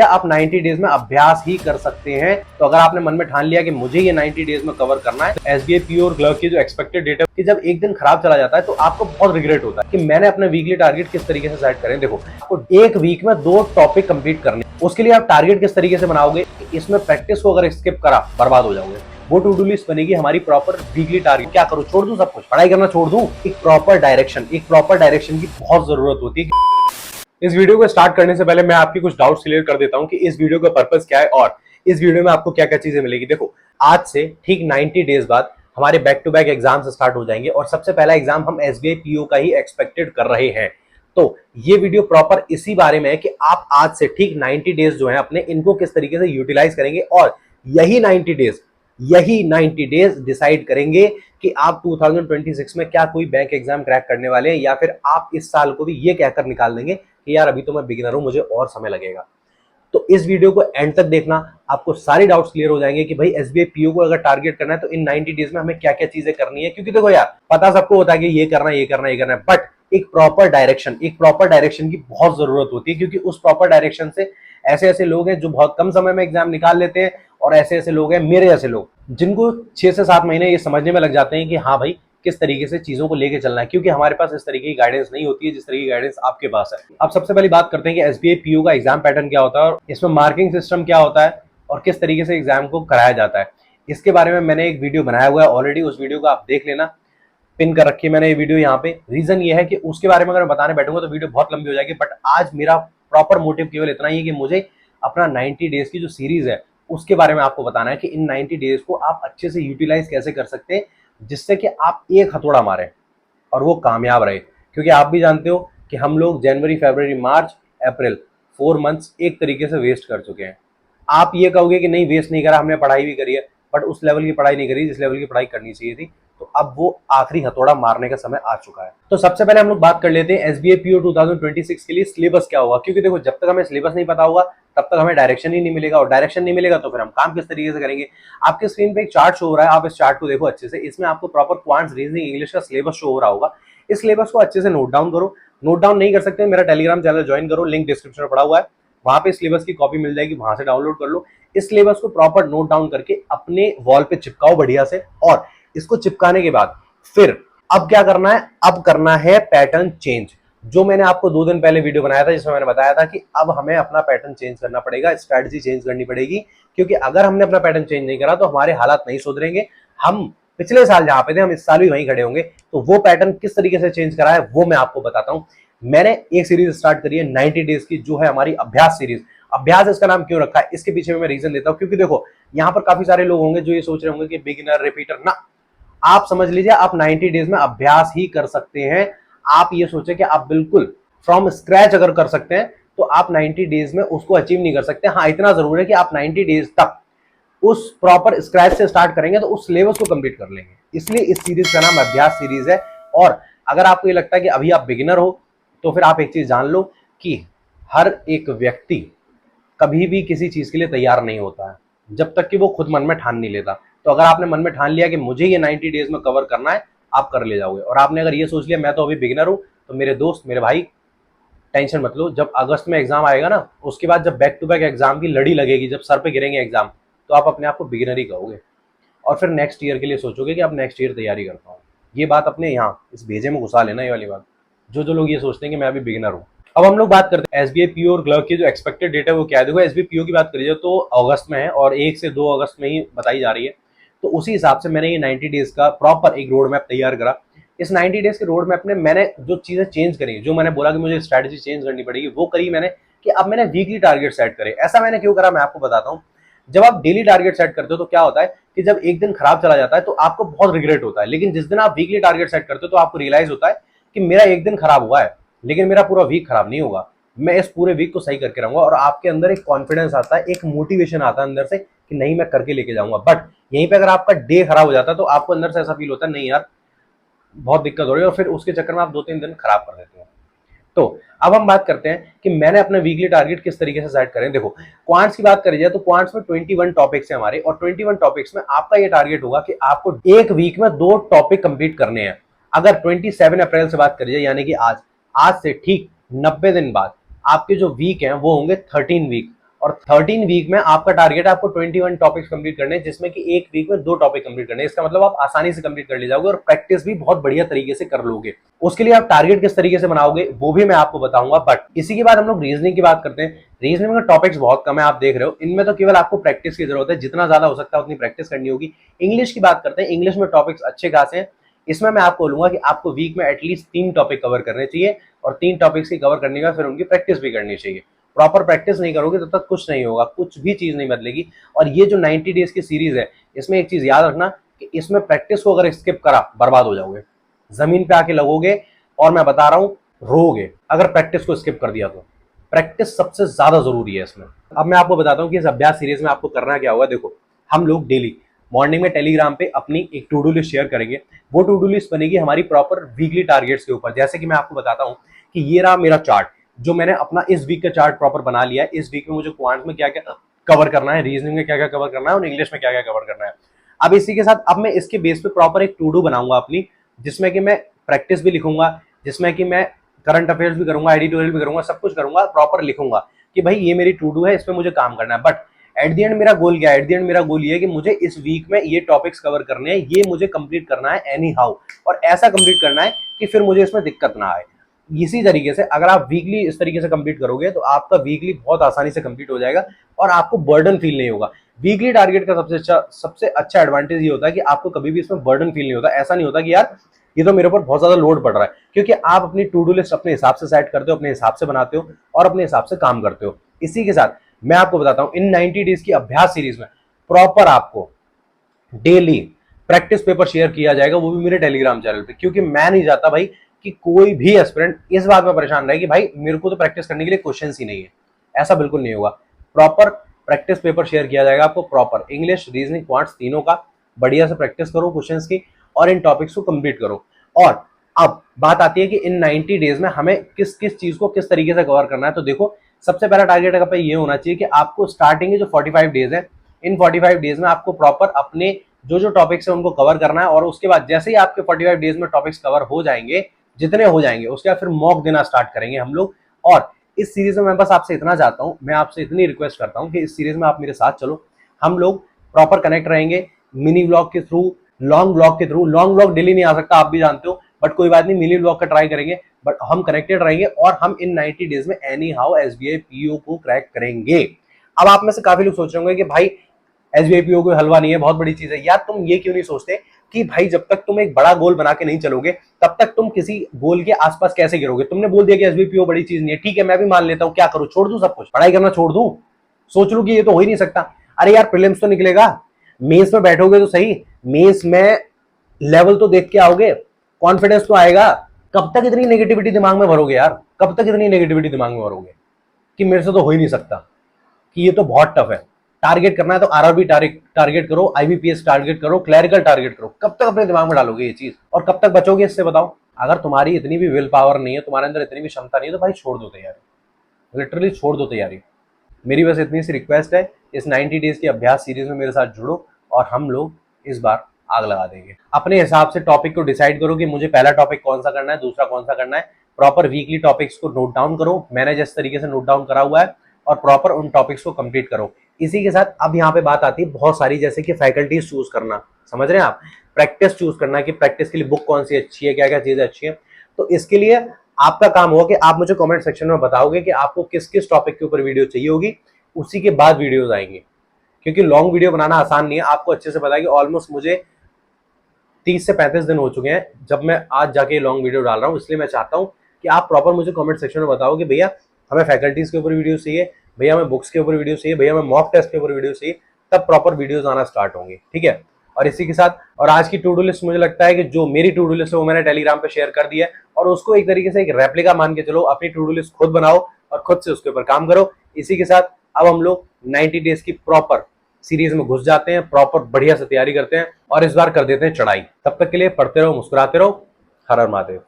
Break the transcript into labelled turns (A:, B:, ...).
A: क्या आप 90 डेज में अभ्यास ही कर सकते हैं? तो अगर आपने मन में ठान लिया कि मुझे ये 90 डेज में कवर करना है, तो एसबीआई पीओ और क्लर्क की जो एक्सपेक्टेड डेट है कि जब एक दिन खराब चला जाता है तो आपको बहुत रिग्रेट होता है कि मैंने अपने वीकली टारगेट किस तरीके से सेट करें। देखो, आपको एक वीक में 2 टॉपिक कंप्लीट करने, उसके लिए आप टारगेट किस तरीके से बनाओगे, इसमें प्रैक्टिस को अगर स्किप करा बर्बाद हो जाओगे। वो टू डू लिस्ट बनेगी हमारी प्रॉपर वीकली टारगेट। क्या करूं, छोड़ दूं सब कुछ, पढ़ाई करना छोड़ दूं? एक प्रॉपर डायरेक्शन की बहुत जरूरत होती है। इस वीडियो को स्टार्ट करने से पहले मैं आपकी कुछ डाउट्स क्लियर कर देता हूं कि इस वीडियो का पर्पस क्या है और इस वीडियो में आपको क्या क्या चीजें मिलेगी। देखो, आज से ठीक 90 डेज बाद हमारे back to back exams start हो जाएंगे और सबसे पहला एग्जाम हम एसबीआई पीओ का ही एक्सपेक्टेड कर रहे हैं। तो ये वीडियो प्रॉपर इसी बारे में है कि आप आज से ठीक 90 डेज जो है अपने, इनको किस तरीके से यूटिलाइज करेंगे और यही 90 डेज डिसाइड करेंगे कि आप 2026 में क्या कोई बैंक एग्जाम क्रैक करने वाले हैं या फिर आप इस साल को भी ये कहकर निकाल देंगे कि यार अभी तो मैं बिगिनर हूं, मुझे और समय लगेगा। तो इस वीडियो को एंड तक देखना, आपको सारे डाउट्स क्लियर हो जाएंगे कि भाई एसबीआई पीओ को अगर टारगेट करना है तो इन 90 डेज में हमें क्या क्या चीजें करनी है। क्योंकि देखो यार, पता सबको होता है कि ये करना है, बट एक प्रॉपर डायरेक्शन की बहुत जरूरत होती है। क्योंकि उस प्रॉपर डायरेक्शन से ऐसे ऐसे लोग हैं जो बहुत कम समय में एग्जाम निकाल लेते हैं और ऐसे ऐसे लोग हैं, मेरे जैसे लोग, जिनको 6 से 7 महीने ये समझने में लग जाते हैं कि हाँ भाई किस तरीके से चीजों को लेके चलना है। क्योंकि हमारे पास इस तरीके की गाइडेंस नहीं होती है जिस तरीके की गाइडेंस आपके पास है। अब सबसे पहले बात करते हैं कि एसबीआई पीओ का एग्जाम पैटर्न क्या होता है और इसमें मार्किंग सिस्टम क्या होता है और किस तरीके से एग्जाम को कराया जाता है। इसके बारे में मैंने एक वीडियो बनाया हुआ है ऑलरेडी, उस वीडियो को आप देख लेना, पिन कर रखी है मैंने ये वीडियो यहाँ पे। रीजन ये है कि उसके बारे में अगर मैं बताने बैठूंगा तो वीडियो बहुत लंबी हो जाएगी, बट आज मेरा प्रॉपर मोटिव केवल इतना ही है कि मुझे अपना 90 डेज की जो सीरीज है उसके बारे में आपको बताना है कि इन 90 डेज को आप अच्छे से यूटिलाइज कैसे कर सकते हैं जिससे कि आप एक हथौड़ा मारें और वो कामयाब रहे। क्योंकि आप भी जानते हो कि हम लोग जनवरी, फरवरी, मार्च, अप्रैल 4 मंथ्स एक तरीके से वेस्ट कर चुके हैं। आप ये कहोगे कि नहीं वेस्ट नहीं करा, हमने पढ़ाई भी करी है, बट उस लेवल की पढ़ाई नहीं करी जिस लेवल की पढ़ाई करनी चाहिए थी। तो अब वो आखिरी हथौड़ा मारने का समय आ चुका है। तो सबसे पहले हम लोग बात कर लेते हैं एसबीआई पीओ 2026 के लिए सिलेबस क्या होगा। क्योंकि देखो, जब तक हमें सिलेबस नहीं पता होगा तब तक हमें डायरेक्शन ही नहीं मिलेगा और डायरेक्शन नहीं मिलेगा तो फिर हम काम किस तरीके से करेंगे। आपके स्क्रीन पे एक चार्ट शो हो रहा है, आप इस चार्ट को देखो अच्छे से। इसमें आपको प्रॉपर क्वांट्स, रीजनिंग, इंग्लिश का सिलेबस शो हो रहा होगा। इस सिलेबस को अच्छे से नोट डाउन करो। नोट डाउन नहीं कर सकते मेरा टेलीग्राम चैनल ज्वाइन करो, लिंक डिस्क्रिप्शन में पड़ा हुआ है, वहां पे सिलेबस की कॉपी मिल जाएगी, वहां से डाउनलोड कर लो। इस सिलेबस को प्रॉपर नोट डाउन करके अपने वॉल पे चिपकाओ बढ़िया से। और इसको चिपकाने के बाद फिर अब क्या करना है, अब करना है पैटर्न चेंज। जो मैंने आपको 2 दिन पहले वीडियो बनाया था जिसमें मैंने बताया था कि अब हमें अपना पैटर्न चेंज करना पड़ेगा, स्ट्रेटजी चेंज करनी पड़ेगी। क्योंकि अगर हमने अपना पैटर्न चेंज नहीं करा तो हमारे हालात नहीं सुधरेंगे। हम पिछले साल जहां पे थे हम इस साल भी वहीं खड़े होंगे। तो वो पैटर्न किस तरीके से चेंज करा है वो मैं आपको बताता हूं। मैंने एक सीरीज स्टार्ट करी है 90 डेज की, जो है हमारी अभ्यास सीरीज। अभ्यास इसका नाम क्यों रखा है, इसके पीछे में मैं रीजन देता हूं। क्योंकि देखो, यहाँ पर काफी सारे लोग होंगे जो ये सोच रहे होंगे कि बिगिनर, रिपीटर ना, आप समझ लीजिए आप 90 डेज में अभ्यास ही कर सकते हैं। आप ये सोचे कि आप बिल्कुल फ्रॉम स्क्रैच अगर कर सकते हैं तो आप 90 डेज में उसको अचीव नहीं कर सकते। हाँ, इतना जरूर है कि आप 90 डेज तक उस प्रॉपर स्क्रैच से स्टार्ट करेंगे तो उस सिलेबस को कंप्लीट कर लेंगे। इसलिए इस सीरीज का नाम अभ्यास सीरीज है। और अगर आपको ये लगता है कि अभी आप बिगिनर हो तो फिर आप एक चीज जान लो कि हर एक व्यक्ति कभी भी किसी चीज के लिए तैयार नहीं होता है जब तक कि वो खुद मन में ठान नहीं लेता। तो अगर आपने मन में ठान लिया कि मुझे ये 90 डेज में कवर करना है, आप कर ले जाओगे। और आपने अगर ये सोच लिया मैं तो अभी बिगिनर हूं, तो मेरे दोस्त, मेरे भाई, टेंशन मत लो। जब अगस्त में एग्जाम आएगा ना, उसके बाद जब बैक टू बैक एग्जाम की लड़ी लगेगी, जब सर पे गिरेंगे एग्जाम, तो आप अपने आप को बिगिनर ही कहोगे और फिर नेक्स्ट ईयर के लिए सोचोगे कि अब नेक्स्ट ईयर तैयारी करता हूँ। ये बात अपने यहाँ इस भेजे में घुसा लेना, ये वाली बात। जो जो लोग ये सोचते हैं कि मैं अभी बिगिनर हूँ। अब हम लोग बात करते हैं एसबीआई पीओ और क्लर्क की जो एक्सपेक्टेड डेट है वो क्या है। देखो, एसबीआई पीओ की बात करिए तो अगस्त में है और 1 से 2 अगस्त में ही बताई जा रही है। तो उसी हिसाब से मैंने ये 90 डेज का प्रॉपर एक रोड मैप तैयार करा। इस 90 डेज के रोड मैप में मैंने जो चीजें चेंज करी, जो मैंने बोला कि मुझे स्ट्रैटेजी चेंज करनी पड़ेगी, वो करी मैंने कि अब मैंने वीकली टारगेट सेट करे। ऐसा मैंने क्यों करा मैं आपको बताता हूँ। जब आप डेली टारगेट सेट करते हो तो क्या होता है कि जब एक दिन खराब चला जाता है तो आपको बहुत रिग्रेट होता है। लेकिन जिस दिन आप वीकली टारगेट सेट करते हो तो आपको रियलाइज होता है कि मेरा एक दिन खराब हुआ है लेकिन मेरा पूरा वीक खराब नहीं होगा, मैं इस पूरे वीक को सही करके रहूंगा। और आपके अंदर एक कॉन्फिडेंस आता है, एक मोटिवेशन आता है अंदर से कि नहीं मैं करके लेके जाऊंगा। बट यहीं पे अगर आपका डे खराब हो जाता है तो आपको अंदर से ऐसा फील होता है नहीं यार बहुत दिक्कत हो रही है, और फिर उसके चक्कर में आप 2-3 दिन खराब कर देते हो। तो अब हम बात करते हैं कि मैंने अपने वीकली टारगेट किस तरीके से सेट करें। देखो, क्वांट्स की बात करी जाए तो क्वांट्स में 21 टॉपिक्स हैं हमारे, और 21 टॉपिक्स में आपका ये टारगेट होगा कि आपको एक वीक में 2 टॉपिक कंप्लीट करने हैं। अगर 27 अप्रैल से बात करी जाए यानी कि आज से ठीक 90 दिन बाद आपके जो वीक हैं वो होंगे 13 वीक। और 13 वीक में आपका टारगेट है आपको 21 टॉपिक्स कंप्लीट करने हैं, जिसमें कि एक वीक में 2 टॉपिक कंप्लीट करने हैं। इसका मतलब आप आसानी से कंप्लीट कर ले जाओगे और प्रैक्टिस भी बहुत बढ़िया तरीके से कर लोगे। उसके लिए आप टारगेट किस तरीके से बनाओगे वो भी मैं आपको बताऊंगा। बट इसी के बाद हम लोग रीजनिंग की बात करते हैं। रीजनिंग में टॉपिक्स बहुत कम है, आप देख रहे हो। इनमें तो केवल आपको प्रैक्टिस की जरूरत है, जितना ज्यादा हो सकता है उतनी प्रैक्टिस करनी होगी। इंग्लिश की बात करते हैं। इंग्लिश में टॉपिक्स अच्छे खासे हैं। इसमें मैं आपको बोलूंगा कि आपको वीक में एटलीस्ट 3 टॉपिक कवर करने चाहिए और 3 टॉपिक्स की कवर करने के बाद फिर उनकी प्रैक्टिस भी करनी चाहिए। प्रॉपर प्रैक्टिस नहीं करोगे तब तक कुछ नहीं होगा, कुछ भी चीज नहीं बदलेगी। और ये जो 90 डेज की सीरीज है, इसमें एक चीज याद रखना कि इसमें प्रैक्टिस को अगर स्किप करा बर्बाद हो जाओगे, जमीन पे आके लगोगे और मैं बता रहा हूं रोगे अगर प्रैक्टिस को स्किप कर दिया तो। प्रैक्टिस सबसे ज्यादा जरूरी है इसमें। अब मैं आपको बताता हूं कि इस अभ्यास सीरीज में आपको करना क्या होगा। देखो, हम लोग डेली मॉर्निंग में टेलीग्राम पे अपनी एक टू डू लिस्ट शेयर करेंगे। वो टू डू लिस्ट बनेगी हमारी प्रॉपर वीकली टारगेट्स के ऊपर। जैसे कि मैं आपको बताता हूं कि ये रहा मेरा चार्ट, जो मैंने अपना इस वीक का चार्ट प्रॉपर बना लिया है। इस वीक में मुझे क्वांट में क्या क्या कवर करना है, रीजनिंग में क्या क्या कवर करना है और इंग्लिश में क्या क्या कवर करना है। अब इसी के साथ अब मैं इसके बेस पे प्रॉपर एक टू डू बनाऊंगा अपनी, जिसमें कि मैं प्रैक्टिस भी लिखूंगा, जिसमें कि मैं करंट अफेयर्स भी करूंगा, एडिटोरियल भी करूंगा, सब कुछ करूंगा, प्रॉपर लिखूंगा कि भाई ये मेरी टू डू है, इस पे मुझे काम करना है। बट एट दी एंड मेरा गोल क्या है? एट दी एंड मेरा गोल ये है कि मुझे इस वीक में ये टॉपिक्स कवर करने हैं, ये मुझे कंप्लीट करना है एनी हाउ, और ऐसा कंप्लीट करना है कि फिर मुझे इसमें दिक्कत ना आए। इसी तरीके से अगर आप वीकली इस तरीके से कंप्लीट करोगे तो आपका वीकली बहुत आसानी से कंप्लीट हो जाएगा और आपको बर्डन फील नहीं होगा। वीकली टारगेट का सबसे अच्छा एडवांटेज ये होता है कि आपको कभी भी इसमें बर्डन फील नहीं होता। ऐसा नहीं होता कि यार ये तो मेरे ऊपर बहुत ज्यादा लोड पड़ रहा है, क्योंकि आप अपनी टू डू लिस्ट अपने हिसाब से सेट करते हो, अपने हिसाब से बनाते हो और अपने हिसाब से काम करते हो। इसी के साथ मैं आपको बताता हूं, इन 90 डेज की अभ्यास सीरीज में प्रॉपर आपको डेली प्रैक्टिस पेपर शेयर किया जाएगा, वो भी मेरे टेलीग्राम चैनल पे। क्योंकि मैं नहीं चाहता भाई कि कोई भी एस्पिरेंट इस बात में परेशान रहे कि भाई मेरे को तो प्रैक्टिस करने के लिए क्वेश्चंस ही नहीं है। ऐसा बिल्कुल नहीं होगा। प्रॉपर प्रैक्टिस पेपर शेयर किया जाएगा आपको, प्रॉपर इंग्लिश, रीजनिंग, क्वांट्स तीनों का। बढ़िया से प्रैक्टिस करो क्वेश्चंस की और इन टॉपिक्स को कंप्लीट करो। और अब बात आती है कि इन 90 डेज में हमें किस किस चीज को किस तरीके से कवर करना है। तो देखो, सबसे पहला टारगेट का ये होना चाहिए कि आपको स्टार्टिंग के जो 45 डेज है, इन 45 डेज में आपको प्रॉपर अपने जो जो टॉपिक्स है उनको कवर करना है। और उसके बाद जैसे ही आपके 45 डेज में टॉपिक्स कवर हो जाएंगे, जितने हो जाएंगे, उसके बाद फिर मॉक देना स्टार्ट करेंगे हम लोग। और इस सीरीज में मैं बस आपसे इतना चाहता हूं, मैं आपसे इतनी रिक्वेस्ट करता हूं कि इस सीरीज में आप मेरे साथ चलो। हम लोग प्रॉपर कनेक्ट रहेंगे मिनी ब्लॉग के थ्रू, लॉन्ग ब्लॉग के थ्रू। लॉन्ग ब्लॉग डेली नहीं आ सकता, आप भी जानते हो, बट कोई बात नहीं, मिनी ब्लॉग का ट्राई करेंगे। बट हम कनेक्टेड रहेंगे और हम इन 90 डेज में एनी हाउ एसबीआई पीओ को क्रैक करेंगे। अब आप में से काफी लोग सोच रहे होंगे कि भाई एसबीआई पीओ कोई हलवा नहीं है, बहुत बड़ी चीज है। यार तुम ये क्यों नहीं सोचते कि भाई जब तक तुम एक बड़ा गोल बना के नहीं चलोगे तब तक तुम किसी गोल के आसपास कैसे गिरोगे? तुमने बोल दिया कि एसबीआई पीओ बड़ी चीज नहीं है, ठीक है, मैं भी मान लेता हूं, क्या करूं? छोड़ दूं सब कुछ, पढ़ाई करना छोड़ दूं? सोच लूं कि ये तो हो ही नहीं सकता। अरे यार प्रीलिम्स तो निकलेगा, मेंस में बैठोगे तो सही, मेंस में लेवल तो देख के आओगे, कॉन्फिडेंस तो आएगा। कब तक इतनी नेगेटिविटी दिमाग में भरोगे यार? कब तक इतनी नेगेटिविटी दिमाग में भरोगे कि मेरे से तो हो ही नहीं सकता, कि ये तो बहुत टफ है? टारगेट करना है तो आरआरबी टारगेट करो, आईबीपीएस टारगेट करो, क्लरिकल टारगेट करो। कब तक अपने दिमाग में डालोगे ये चीज और कब तक बचोगे इससे? बताओ। अगर तुम्हारी इतनी भी विल पावर नहीं है, तुम्हारे अंदर इतनी भी क्षमता नहीं है, तो भाई छोड़ दो तैयारी, लिटरली छोड़ दो तैयारी। मेरी बस इतनी सी रिक्वेस्ट है, इस 90 डेज की अभ्यास सीरीज में मेरे साथ जुड़ो और हम लोग इस बार आग लगा देंगे। अपने हिसाब से टॉपिक को डिसाइड करो कि मुझे पहला टॉपिक कौन सा करना है, दूसरा कौन सा करना है। प्रॉपर वीकली टॉपिक्स को नोट डाउन करो, मैंने जिस तरीके से नोट डाउन करा हुआ है, और प्रॉपर उन टॉपिक्स को कंप्लीट करो। इसी के साथ अब यहाँ पे बात आती है बहुत सारी, जैसे कि फैकल्टीज चूज करना, समझ रहे हैं आप? प्रैक्टिस चूज करना कि प्रैक्टिस के लिए बुक कौन सी अच्छी है, क्या क्या चीजें अच्छी है। तो इसके लिए आपका काम होगा कि आप मुझे कमेंट सेक्शन में बताओगे कि आपको किस किस टॉपिक के ऊपर वीडियो चाहिए होगी, उसी के बाद वीडियोज आएंगे। क्योंकि लॉन्ग वीडियो बनाना आसान नहीं है, आपको अच्छे से पता है कि ऑलमोस्ट मुझे 30 से 35 दिन हो चुके हैं जब मैं आज जाके लॉन्ग वीडियो डाल रहा हूँ। इसलिए मैं चाहता हूँ कि आप प्रॉपर मुझे कमेंट सेक्शन में बताओ कि भैया हमें फैकल्टीज के ऊपर वीडियो चाहिए, भैया हमें बुक्स के ऊपर वीडियो चाहिए, भैया हमें मॉक टेस्ट के ऊपर वीडियो चाहिए। तब प्रॉपर वीडियोज आना स्टार्ट होंगे, ठीक है? और इसी के साथ, और आज की टू डू लिस्ट मुझे लगता है कि जो मेरी टू डू लिस्ट है वो मैंने टेलीग्राम पे शेयर कर दी है, और उसको एक तरीके से एक रेप्लिका मान के चलो, अपनी टू डू लिस्ट खुद बनाओ और खुद से उसके ऊपर काम करो। इसी के साथ अब हम लोग 90 डेज की प्रॉपर सीरीज में घुस जाते हैं, प्रॉपर बढ़िया से तैयारी करते हैं और इस बार कर देते हैं चढ़ाई। तब तक के लिए पढ़ते रहो, मुस्कुराते रहो। हर हर महादेव।